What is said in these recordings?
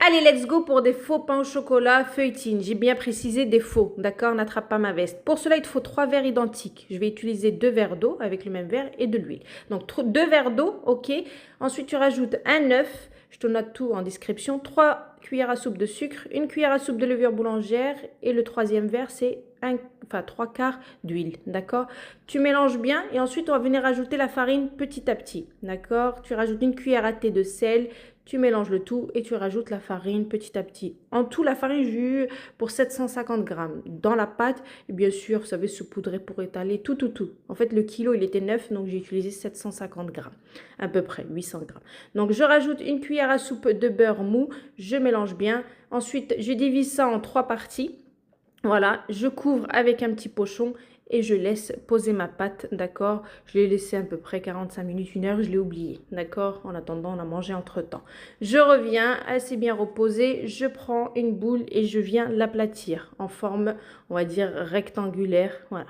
Allez, let's go pour des faux pains au chocolat feuilletine. J'ai bien précisé des faux, d'accord? N'attrape pas ma veste. Pour cela, il te faut 3 verres identiques. Je vais utiliser 2 verres d'eau avec le même verre et de l'huile. Donc 2 verres d'eau, ok. Ensuite, tu rajoutes un œuf. Je te note tout en description. 3 cuillères à soupe de sucre, 1 cuillère à soupe de levure boulangère et le troisième verre, c'est 3 quarts d'huile, d'accord? Tu mélanges bien et ensuite, on va venir ajouter la farine petit à petit, d'accord? Tu rajoutes 1 cuillère à thé de sel. Tu mélanges le tout et tu rajoutes la farine petit à petit. En tout, la farine, j'ai eu pour 750 grammes. Dans la pâte, et bien sûr, vous savez, saupoudrer pour étaler, tout. En fait, le kilo, il était 9, donc j'ai utilisé 750 grammes, à peu près 800 grammes. Donc, je rajoute 1 cuillère à soupe de beurre mou, je mélange bien. Ensuite, je divise ça en 3 parties. Voilà, je couvre avec un petit pochon et je laisse poser ma pâte, d'accord? Je l'ai laissé à peu près 45 minutes, 1 heure, je l'ai oublié, d'accord? En attendant, on a mangé entre-temps. Je reviens, assez bien reposée, je prends une boule et je viens l'aplatir en forme, on va dire, rectangulaire, voilà.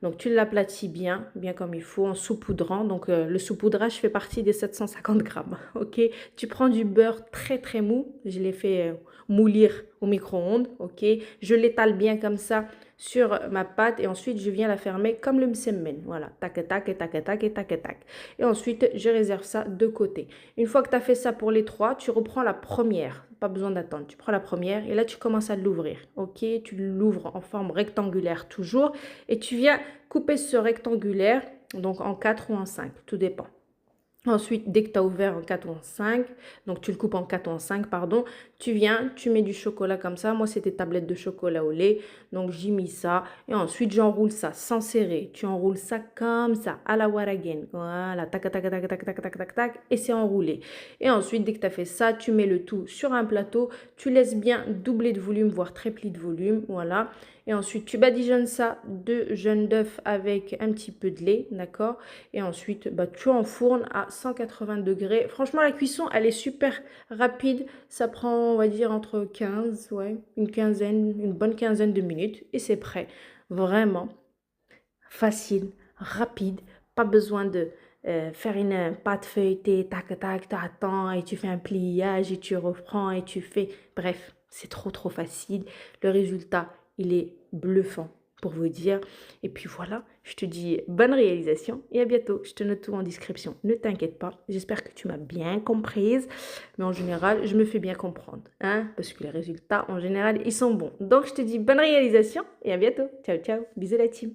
Donc, tu l'aplatis bien, bien comme il faut, en saupoudrant. Donc, le saupoudrage fait partie des 750 grammes, ok? Tu prends du beurre très mou, je l'ai fait moulir au micro-ondes, ok? Je l'étale bien comme ça sur ma pâte et ensuite je viens la fermer comme le msemen. Voilà, tac, tac, et tac, tac, et tac, tac. Et ensuite, je réserve ça de côté. Une fois que tu as fait ça pour les 3, tu reprends la première. Pas besoin d'attendre. Tu prends la première et là, tu commences à l'ouvrir. Ok, tu l'ouvres en forme rectangulaire toujours et tu viens couper ce rectangulaire, donc en 4 ou en 5, tout dépend. Ensuite, dès que tu as ouvert en 4 ou en 5, donc tu le coupes en 4 ou en 5, pardon, tu viens, tu mets du chocolat comme ça. Moi, c'était tablettes de chocolat au lait. Donc, j'y mis ça. Et ensuite, j'enroule ça sans serrer. Tu enroules ça comme ça, à la waragen. Voilà, tac, tac, tac, tac, tac, tac, tac, tac. Et c'est enroulé. Et ensuite, dès que tu as fait ça, tu mets le tout sur un plateau. Tu laisses bien doubler de volume, voire tripler de volume. Voilà. Et ensuite, tu badigeonnes ça de jaune d'œuf avec un petit peu de lait, d'accord? Et ensuite, bah, tu enfournes à 180 degrés. Franchement, la cuisson, elle est super rapide. Ça prend, on va dire, entre 15, ouais, une bonne quinzaine de minutes. Et c'est prêt. Vraiment facile, rapide. Pas besoin de faire une pâte feuilletée, tac, tac, t'attends et tu fais un pliage et tu reprends et tu fais... Bref, c'est trop facile. Le résultat, il est bluffant pour vous dire. Et puis voilà, je te dis bonne réalisation et à bientôt. Je te note tout en description. Ne t'inquiète pas, j'espère que tu m'as bien comprise. Mais en général, je me fais bien comprendre, hein, parce que les résultats, en général, ils sont bons. Donc, je te dis bonne réalisation et à bientôt. Ciao. Bisous la team.